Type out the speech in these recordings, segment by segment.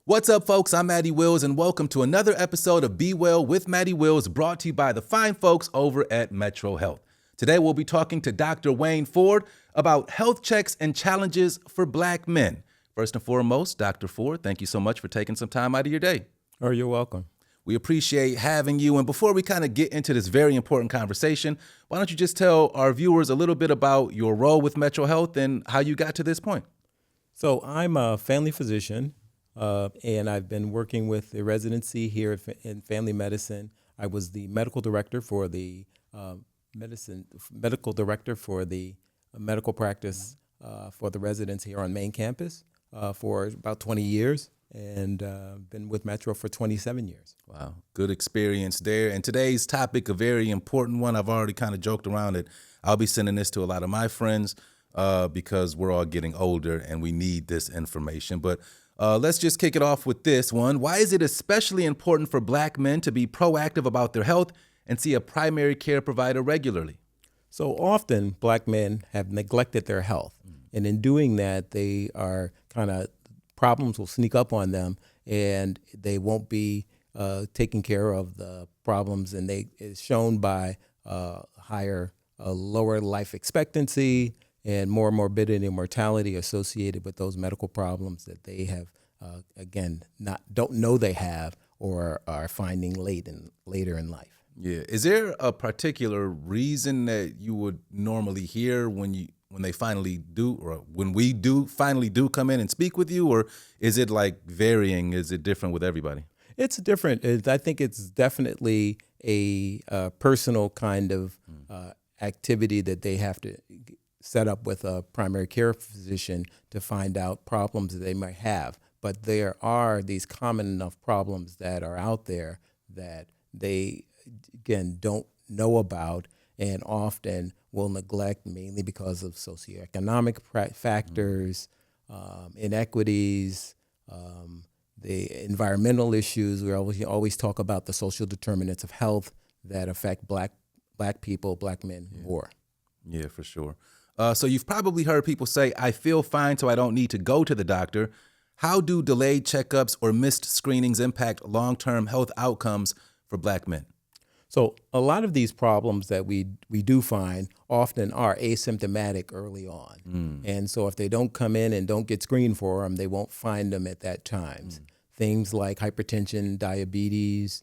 What's up, folks? I'm Matty Wills, and welcome to another episode of BeWell with Matty Wills, brought to you by the fine folks over at MetroHealth. Today, we'll be talking to Dr. Wayne Forde about health checks and challenges for Black men. First and foremost, Dr. Forde, thank you so much for taking some time out of your day. Oh, you're welcome. We appreciate having you. And before we kind of get into this very important conversation, why don't you just tell our viewers a little bit about your role with MetroHealth and how you got to this point? So I'm a family physician, and I've been working with the residency here in family medicine. I was the medical director for the medical practice for the residents here on main campus for about 20 years. And been with Metro for 27 years. Wow, good experience there. And today's topic, a very important one. I've already kind of joked around it. I'll be sending this to a lot of my friends because we're all getting older and we need this information. But let's just kick it off with this one. Why is it especially important for Black men to be proactive about their health and see a primary care provider regularly? So often Black men have neglected their health. And in doing that, they are kind of problems will sneak up on them, and they won't be taking care of the problems. And it's shown by lower life expectancy and more morbidity and mortality associated with those medical problems that they have, don't know they have or are finding later in life. Yeah. Is there a particular reason that you would normally hear when they finally do, or when we finally come in and speak with you, or is it like varying? Is it different with everybody? It's different. I think it's definitely a personal kind of activity that they have to set up with a primary care physician to find out problems that they might have. But there are these common enough problems that are out there that they, again, don't know about and often will neglect, mainly because of socioeconomic factors, inequities, the environmental issues. We always talk about the social determinants of health that affect black people, Black men more. Yeah, for sure. So you've probably heard people say, I feel fine, so I don't need to go to the doctor. How do delayed checkups or missed screenings impact long-term health outcomes for Black men? So a lot of these problems that we do find often are asymptomatic early on. And so if they don't come in and don't get screened for them, they won't find them at that time. Things like hypertension, diabetes,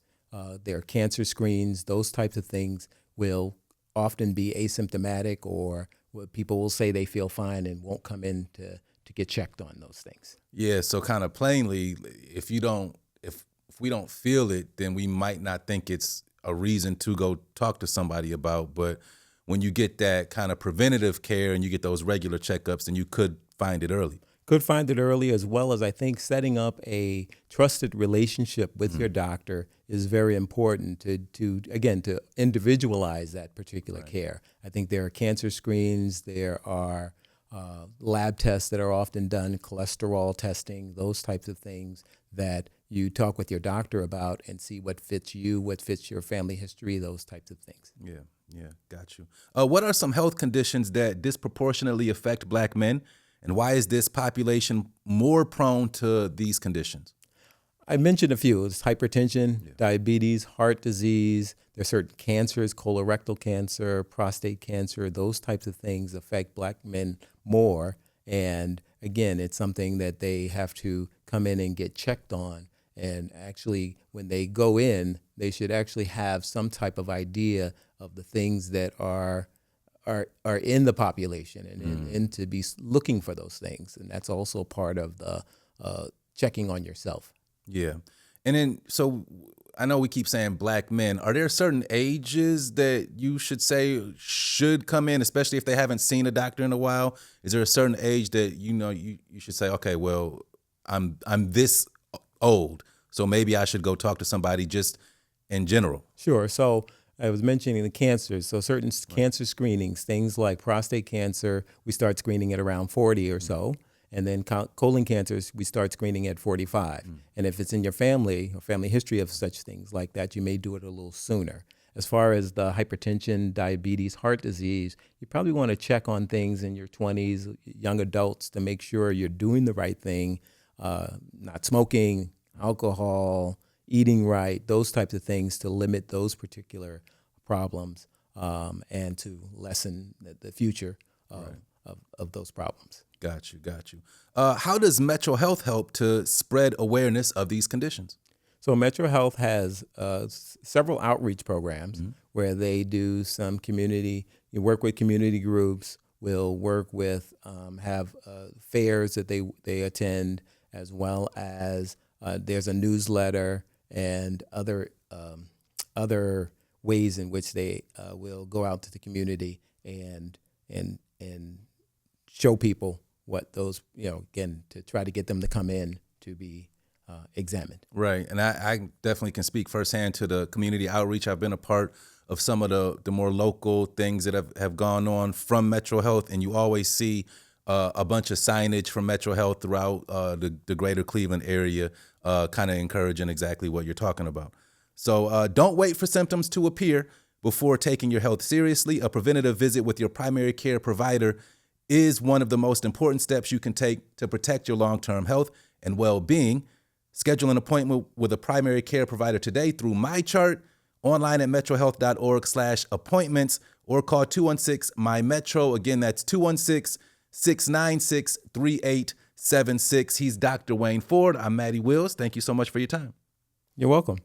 their cancer screens, those types of things will often be asymptomatic, or people will say they feel fine and won't come in to get checked on those things. Yeah, so kind of plainly, if we don't feel it, then we might not think it's a reason to go talk to somebody about. But when you get that kind of preventative care and you get those regular checkups, then you could find it early. Could find it early, as well as I think setting up a trusted relationship with your doctor is very important to individualize that particular care. I think there are cancer screens, there are lab tests that are often done, cholesterol testing, those types of things that you talk with your doctor about and see what fits you, what fits your family history, those types of things. Yeah, got you. What are some health conditions that disproportionately affect Black men, and why is this population more prone to these conditions? I mentioned a few. It's hypertension, diabetes, heart disease. There's certain cancers, colorectal cancer, prostate cancer. Those types of things affect Black men more. And again, it's something that they have to come in and get checked on. And actually, when they go in, they should actually have some type of idea of the things that are in the population and to be looking for those things. And that's also part of the checking on yourself. Yeah. And then, so I know we keep saying Black men. Are there certain ages that you should say should come in, especially if they haven't seen a doctor in a while? Is there a certain age that you should say, okay, well, I'm this old, so maybe I should go talk to somebody just in general? Sure. So I was mentioning the cancers. So certain cancer screenings, things like prostate cancer, we start screening at around 40 or so. And then colon cancers, we start screening at 45. And if it's in your family or family history of such things like that, you may do it a little sooner. As far as the hypertension, diabetes, heart disease, you probably want to check on things in your 20s, young adults, to make sure you're doing the right thing, not smoking, alcohol, eating right, those types of things to limit those particular problems and to lessen the future of those problems. Got you. How does MetroHealth help to spread awareness of these conditions? So MetroHealth has several outreach programs where they do some you work with community groups, will work with, have fairs that they attend, as well as there's a newsletter and other ways in which they will go out to the community and show people what those, again, to try to get them to come in to be examined. Right. And I definitely can speak firsthand to the community outreach. I've been a part of some of the more local things that have gone on from MetroHealth, and you always see a bunch of signage from MetroHealth throughout the greater Cleveland area, kind of encouraging exactly what you're talking about. So don't wait for symptoms to appear before taking your health seriously. A preventative visit with your primary care provider is one of the most important steps you can take to protect your long-term health and well-being. Schedule an appointment with a primary care provider today through MyChart, online at metrohealth.org/appointments, or call 216-MY-METRO. Again, that's 216-696-3876. He's Dr. Wayne Forde. I'm Matty Wills. Thank you so much for your time. You're welcome.